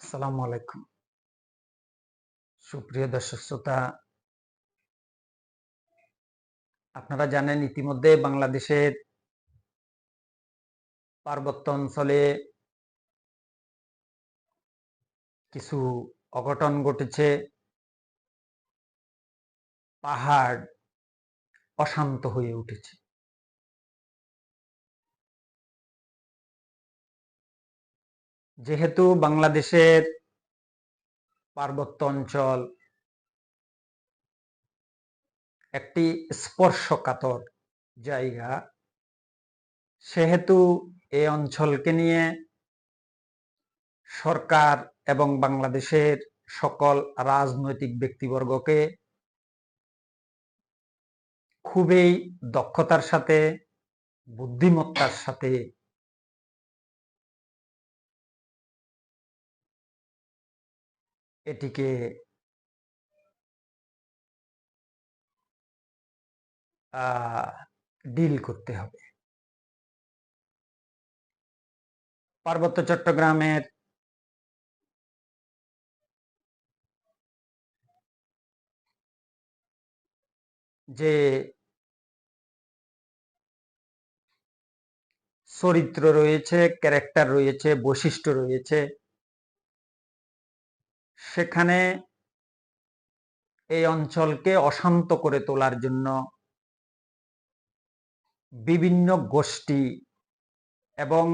আসসালামু আলাইকুম। সুপ্রিয় দর্শক শ্রোতা, আপনারা জানেন ইতিমধ্যে বাংলাদেশের পার্বত্য অঞ্চলে কিছু অঘটন ঘটেছে। পাহাড় অশান্ত হয়ে উঠেছে। যেহেতু বাংলাদেশের পার্বত্য অঞ্চল একটি স্পর্শকাতর জায়গা, সেহেতু এই অঞ্চলকে নিয়ে সরকার এবং বাংলাদেশের সকল রাজনৈতিক ব্যক্তিবর্গকে খুবই দক্ষতার সাথে, বুদ্ধিমত্তার সাথে এটিকে ডিল করতে হবে। পার্বত্য চট্টগ্রামের যে চরিত্র রয়েছে, ক্যারেক্টার রয়েছে, বৈশিষ্ট্য রয়েছে, সেখানে এই অঞ্চলকে অশান্ত করে তোলার জন্য বিভিন্ন গোষ্ঠী এবং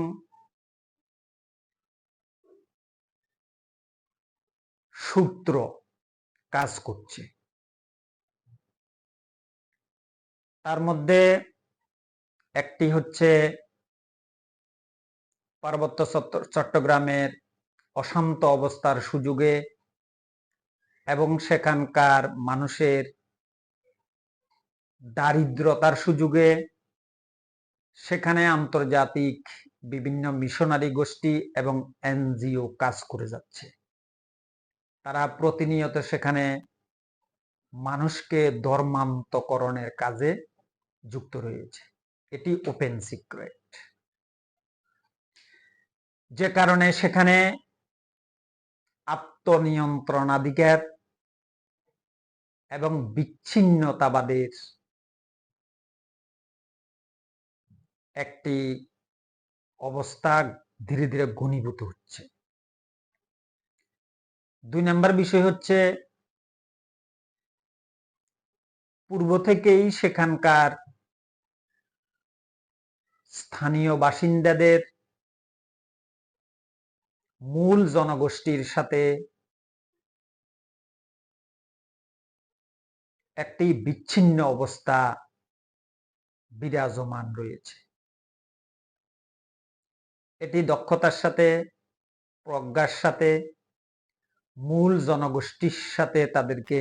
সূত্র কাজ করছে। তার মধ্যে একটি হচ্ছে পার্বত্য চট্টগ্রামের অশান্ত অবস্থার সুযোগে এবং সেখানকার মানুষের দারিদ্রতার সুযোগে সেখানে আন্তর্জাতিক বিভিন্ন মিশনারি গোষ্ঠী এবং এনজিও কাজ করে যাচ্ছে। তারা প্রতিনিয়ত সেখানে মানুষকে ধর্মান্তকরণের কাজে যুক্ত রয়েছে। এটি ওপেন সিক্রেট। যে কারণে সেখানে আত্মনিয়ন্ত্রণাধিকার এবং বিচ্ছিন্নতাবাদের একটি অবস্থা ধীরে ধীরে ঘনীভূত হচ্ছে। ২ নম্বর বিষয় হচ্ছে, পূর্ব থেকেই সেখানকার স্থানীয় বাসিন্দাদের মূল জনগোষ্ঠীর সাথে একটি বিচ্ছিন্ন অবস্থা বিরাজমান রয়েছে। এটি দক্ষতার সাথে, প্রজ্ঞার সাথে, মূল জনগোষ্ঠীর সাথে তাদেরকে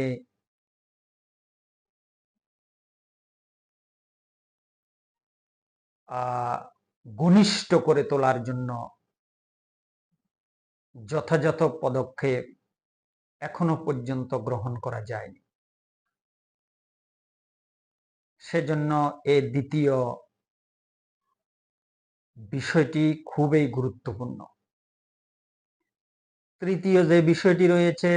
ঘনিষ্ঠ করে তোলার জন্য যথাযথ পদক্ষেপ এখনো পর্যন্ত গ্রহণ করা যায়নি। সেজন্য এই দ্বিতীয় বিষয়টি খুবই গুরুত্বপূর্ণ। তৃতীয় যে বিষয়টি রয়েছে,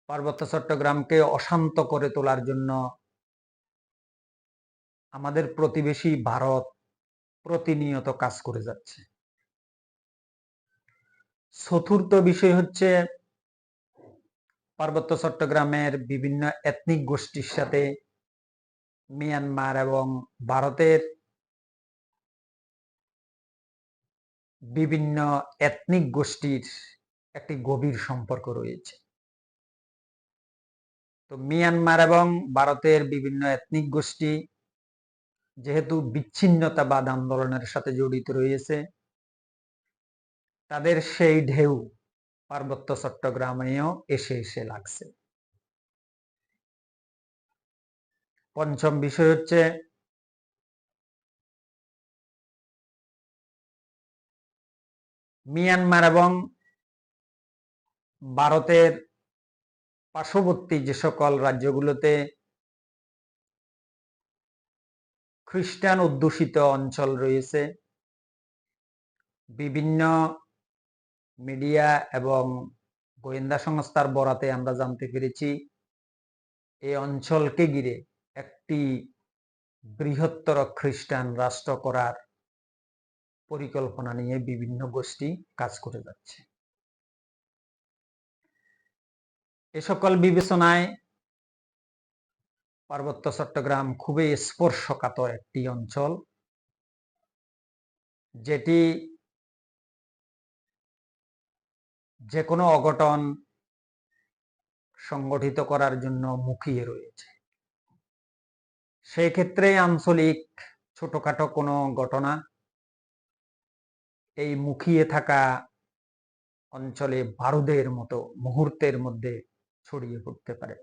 পার্বত্য চট্টগ্রামকে অশান্ত করে তোলার জন্য আমাদের প্রতিবেশী ভারত প্রতিনিয়ত কাজ করে যাচ্ছে। চতুর্থ বিষয় হচ্ছে, পার্বত্য চট্টগ্রামের বিভিন্ন এথনিক গোষ্ঠীর সাথে মিয়ানমার এবং ভারতের বিভিন্ন এথনিক গোষ্ঠীর একটি গভীর সম্পর্ক রয়েছে। তো মিয়ানমার এবং ভারতের বিভিন্ন এথনিক গোষ্ঠী যেহেতু বিচ্ছিন্নতাবাদ আন্দোলনের সাথে জড়িত রয়েছে, তাদের সেই ঢেউ পার্বত্য চট্টগ্রামেও এসে এসে লাগছে। পঞ্চম বিষয় হচ্ছে, মিয়ানমার এবং ভারতের পার্শ্ববর্তী যে সকল রাজ্যগুলোতে খ্রিস্টান অধ্যুষিত অঞ্চল রয়েছে, বিভিন্ন মিডিয়া এবং গোয়েন্দা সংস্থার বরাতে আমরা জানতে পেরেছি এই অঞ্চলকে ঘিরে একটি বৃহত্তর খ্রিস্টান রাষ্ট্র করার পরিকল্পনা নিয়ে বিভিন্ন গোষ্ঠী কাজ করে যাচ্ছে। এ সকল বিবেচনায় পার্বত্য চট্টগ্রাম খুবই স্পর্শকাতর একটি অঞ্চল, যেটি যে কোনো অঘটন সংগঠিত করার জন্য মুখিয়ে রয়েছে। সেই ক্ষেত্রে আঞ্চলিক ছোটখাটো কোনো ঘটনা এই মুখিয়ে থাকা অঞ্চলে বারুদের মতো মুহূর্তের মধ্যে ছড়িয়ে পড়তে পারে,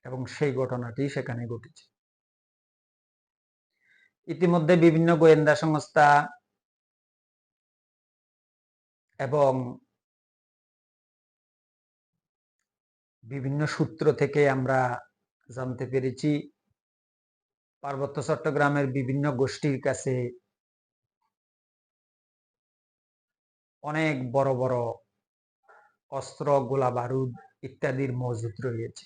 এবং সেই ঘটনাটি সেখানে ঘটেছে। ইতিমধ্যে বিভিন্ন গোয়েন্দা সংস্থা এবং বিভিন্ন সূত্র থেকে আমরা জানতে পেরেছি পার্বত্য চট্টগ্রামের বিভিন্ন গোষ্ঠীর কাছে অনেক বড় বড় অস্ত্র, গোলা বারুদ ইত্যাদির মজুদ রয়েছে।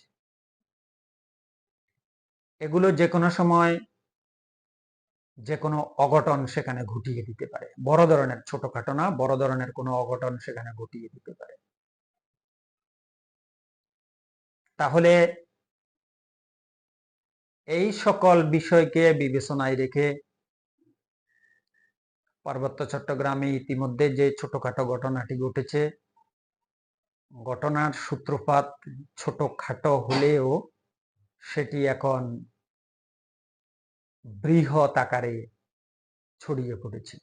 এগুলো যে কোনো সময় যে কোনো অঘটন সেখানে ঘটিয়ে দিতে পারে। বড় ধরনের, ছোটখাটো না, বড় ধরনের কোনো অঘটন সেখানে ঘটিয়ে দিতে পারে। তাহলে এই সকল বিষয়কে বিবেচনায় রেখে পার্বত্য চট্টগ্রামে ইতিমধ্যে যে ছোটখাটো ঘটনাটি ঘটেছে, ঘটনার সূত্রপাত ছোটখাটো হলেও সেটি এখন বৃহৎ আকারে ছড়িয়ে পড়েছে।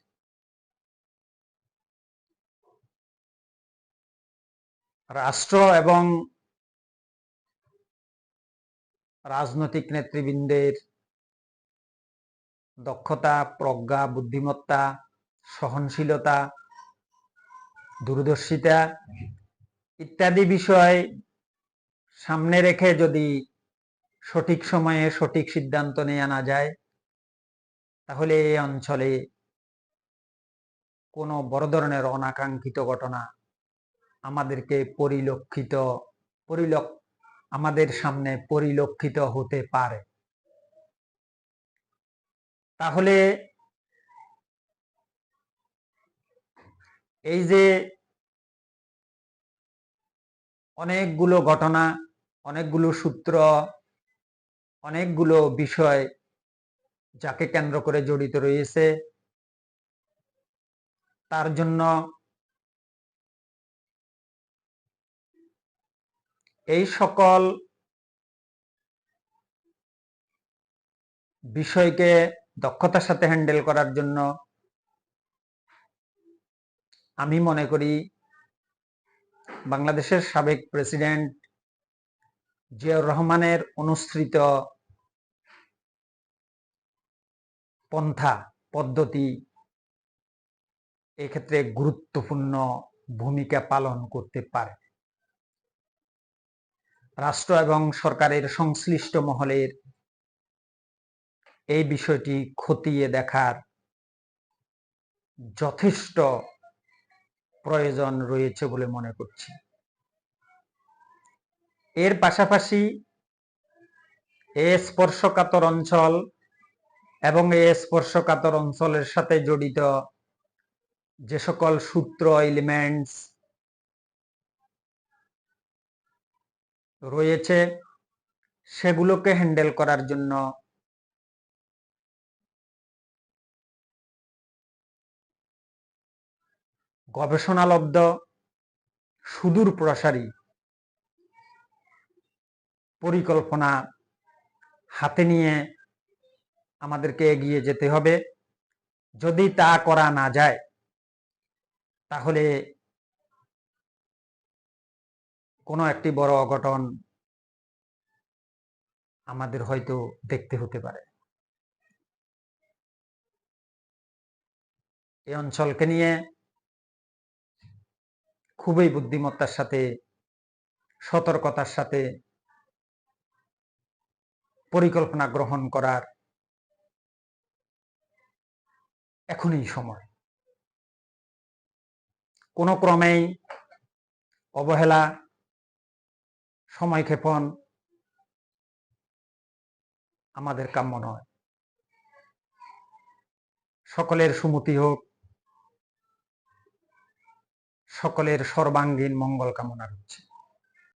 রাষ্ট্র এবং রাজনৈতিক নেতৃবৃন্দের দক্ষতা, প্রজ্ঞা, বুদ্ধিমত্তা, সহনশীলতা, দূরদর্শিতা ইত্যাদি বিষয় সামনে রেখে যদি সঠিক সময়ে সঠিক সিদ্ধান্ত নেওয়া না যায়, তাহলে এই অঞ্চলে কোনো বড় ধরনের অনাকাঙ্ক্ষিত ঘটনা আমাদেরকে আমাদের সামনে পরিলক্ষিত হতে পারে। তাহলে এই যে অনেকগুলো ঘটনা, অনেকগুলো সূত্র, অনেকগুলো বিষয় যাকে কেন্দ্র করে জড়িত রয়েছে, তার জন্য এই সকল বিষয়কে দক্ষতার সাথে হ্যান্ডেল করার জন্য আমি মনে করি বাংলাদেশের সাবেক প্রেসিডেন্ট জিয়াউর রহমানের অনুসৃত পন্থা পদ্ধতি এক্ষেত্রে গুরুত্বপূর্ণ ভূমিকা পালন করতে পারে। রাষ্ট্র এবং সরকারের সংশ্লিষ্ট মহলের এই বিষয়টি খতিয়ে দেখার যথেষ্ট প্রয়োজন রয়েছে বলে মনে করছি। এর পাশাপাশি এই স্পর্শকাতর অঞ্চল এবং এই স্পর্শকাতর অঞ্চলের সাথে জড়িত যে সকল সূত্র, এলিমেন্টস রয়েছে, সেগুলোকে হ্যান্ডেল করার জন্য গবেষণালব্ধ, সুদূর প্রসারী পরিকল্পনা হাতে নিয়ে আমাদেরকে এগিয়ে যেতে হবে। যদি তা করা না যায়, তাহলে কোনো একটি বড় অঘটন আমাদের হয়তো দেখতে হতে পারে। এই অঞ্চলকে নিয়ে খুবই বুদ্ধিমত্তার সাথে, সতর্কতার সাথে পরিকল্পনা গ্রহণ করার এখনই সময়। কোনো ক্রমেই অবহেলা, সময়ক্ষেপণ আমাদের কাম্য নয়। সকলের সুমতি হোক, সকলের সর্বাঙ্গীন মঙ্গল কামনা করছি।